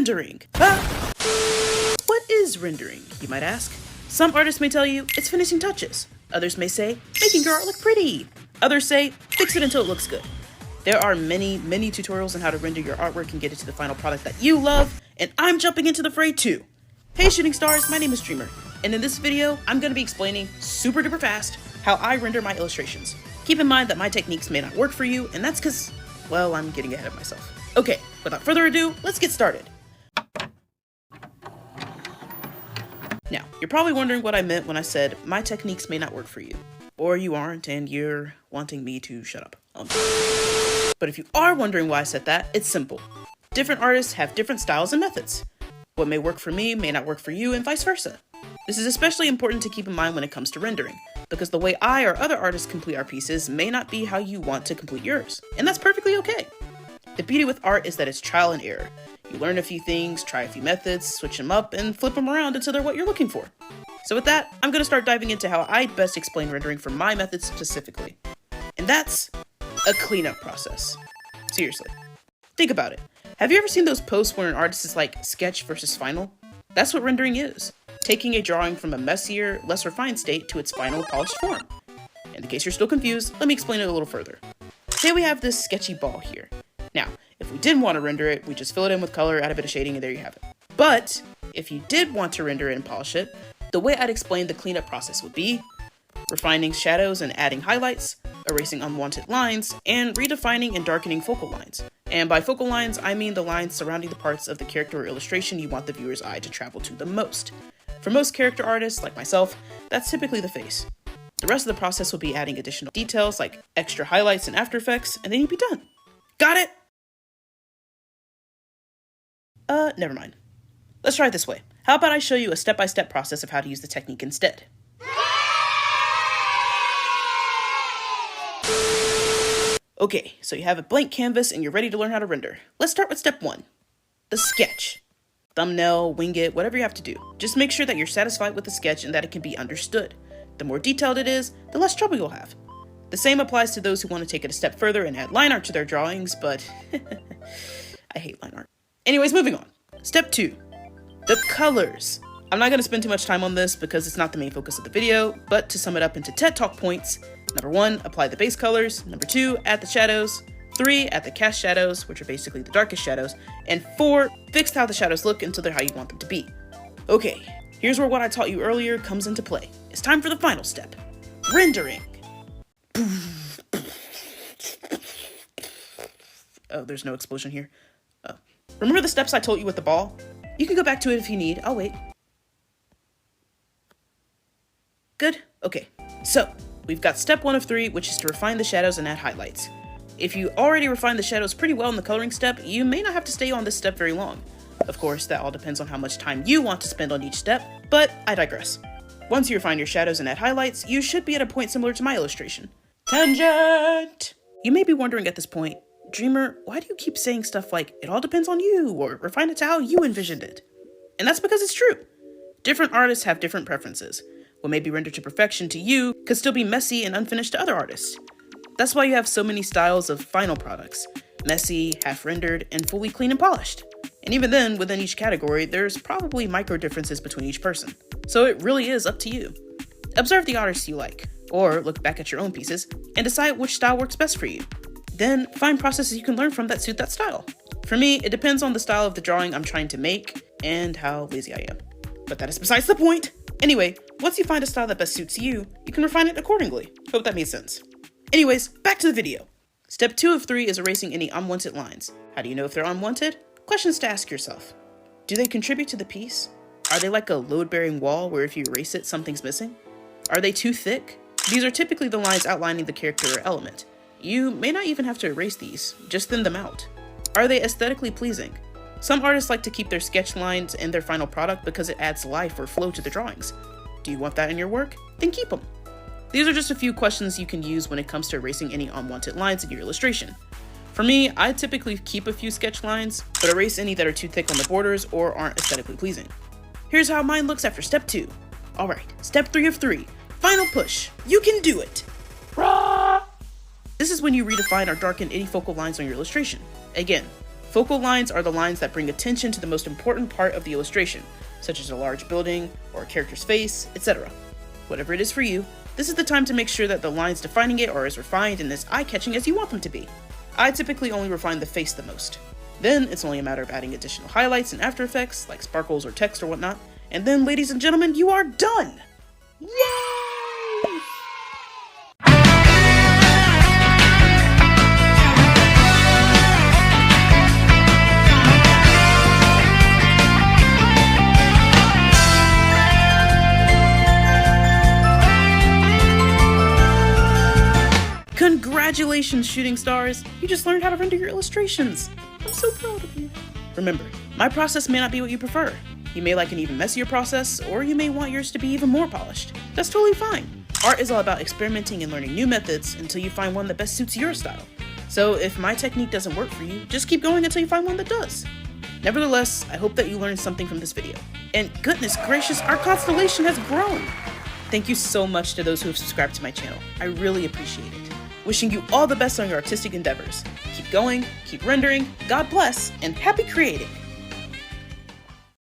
rendering. What is rendering, you might ask? Some artists may tell you it's finishing touches. Others may say making your art look pretty. Others say fix it until it looks good. There are many tutorials on how to render your artwork and get it to the final product that you love, and I'm jumping into the fray too. Hey shooting stars, my name is Dreamer, and in this video, I'm going to be explaining super duper fast how I render my illustrations. Keep in mind that my techniques may not work for you, and that's because, well, I'm getting ahead of myself. Okay, without further ado, let's get started. Now, you're probably wondering what I meant when I said my techniques may not work for you. Or you aren't, and you're wanting me to shut up. But if you are wondering why I said that, it's simple. Different artists have different styles and methods. What may work for me may not work for you, and vice versa. This is especially important to keep in mind when it comes to rendering, because the way I or other artists complete our pieces may not be how you want to complete yours, and that's perfectly okay. The beauty with art is that it's trial and error. You learn a few things, try a few methods, switch them up, and flip them around until they're what you're looking for. So with that, I'm going to start diving into how I best explain rendering for my method specifically. And that's a cleanup process. Seriously. Think about it. Have you ever seen those posts where an artist is like sketch versus final? That's what rendering is. Taking a drawing from a messier, less refined state to its final polished form. In case you're still confused, let me explain it a little further. Say we have this sketchy ball here. Now, if we didn't want to render it, we just fill it in with color, add a bit of shading, and there you have it. But if you did want to render it and polish it, the way I'd explain the cleanup process would be refining shadows and adding highlights, erasing unwanted lines, and redefining and darkening focal lines. And by focal lines, I mean the lines surrounding the parts of the character or illustration you want the viewer's eye to travel to the most. For most character artists, like myself, that's typically the face. The rest of the process will be adding additional details like extra highlights and After Effects, and then you'd be done. Got it? Never mind. Let's try it this way. How about I show you a step-by-step process of how to use the technique instead? Okay, so you have a blank canvas and you're ready to learn how to render. Let's start with step 1, the sketch. Thumbnail, wing it, whatever you have to do. Just make sure that you're satisfied with the sketch and that it can be understood. The more detailed it is, the less trouble you'll have. The same applies to those who want to take it a step further and add line art to their drawings, but I hate line art. Anyways, moving on. Step 2, the colors. I'm not going to spend too much time on this because it's not the main focus of the video, but to sum it up into TED Talk points, number 1, apply the base colors. Number 2, add the shadows. 3, add the cast shadows, which are basically the darkest shadows. And 4, fix how the shadows look until they're how you want them to be. Okay, here's where what I taught you earlier comes into play. It's time for the final step, rendering. Oh, there's no explosion here. Remember the steps I told you with the ball? You can go back to it if you need. I'll wait. Good? Okay. So, we've got step 1 of 3, which is to refine the shadows and add highlights. If you already refined the shadows pretty well in the coloring step, you may not have to stay on this step very long. Of course, that all depends on how much time you want to spend on each step, but I digress. Once you refine your shadows and add highlights, you should be at a point similar to my illustration. Tangent! You may be wondering at this point, Dreamer, why do you keep saying stuff like, it all depends on you, or refine it to how you envisioned it? And that's because it's true. Different artists have different preferences. What may be rendered to perfection to you could still be messy and unfinished to other artists. That's why you have so many styles of final products. Messy, half-rendered, and fully clean and polished. And even then, within each category, there's probably micro differences between each person. So it really is up to you. Observe the artists you like, or look back at your own pieces, and decide which style works best for you. Then find processes you can learn from that suit that style. For me, it depends on the style of the drawing I'm trying to make and how lazy I am. But that is besides the point. Anyway, once you find a style that best suits you, you can refine it accordingly. Hope that made sense. Anyways, back to the video. Step 2 of 3 is erasing any unwanted lines. How do you know if they're unwanted? Questions to ask yourself. Do they contribute to the piece? Are they like a load-bearing wall where if you erase it, something's missing? Are they too thick? These are typically the lines outlining the character or element. You may not even have to erase these, just thin them out. Are they aesthetically pleasing? Some artists like to keep their sketch lines in their final product because it adds life or flow to the drawings. Do you want that in your work? Then keep them. These are just a few questions you can use when it comes to erasing any unwanted lines in your illustration. For me, I typically keep a few sketch lines, but erase any that are too thick on the borders or aren't aesthetically pleasing. Here's how mine looks after step 2. Alright, step 3 of 3, final push. You can do it! Rah! This is when you redefine or darken any focal lines on your illustration. Again, Focal lines are the lines that bring attention to the most important part of the illustration, such as a large building or a character's face, etc. Whatever it is for you, this is the time to make sure that the lines defining it are as refined and as eye-catching as you want them to be. I typically only refine the face the most. Then it's only a matter of adding additional highlights in After Effects, like sparkles or text or whatnot, and then, ladies and gentlemen, you are done! Yay! Congratulations, shooting stars! You just learned how to render your illustrations! I'm so proud of you. Remember, my process may not be what you prefer. You may like an even messier process, or you may want yours to be even more polished. That's totally fine. Art is all about experimenting and learning new methods until you find one that best suits your style. So if my technique doesn't work for you, just keep going until you find one that does. Nevertheless, I hope that you learned something from this video. And goodness gracious, our constellation has grown! Thank you so much to those who have subscribed to my channel. I really appreciate it. Wishing you all the best on your artistic endeavors. Keep going, keep rendering, God bless, and happy creating!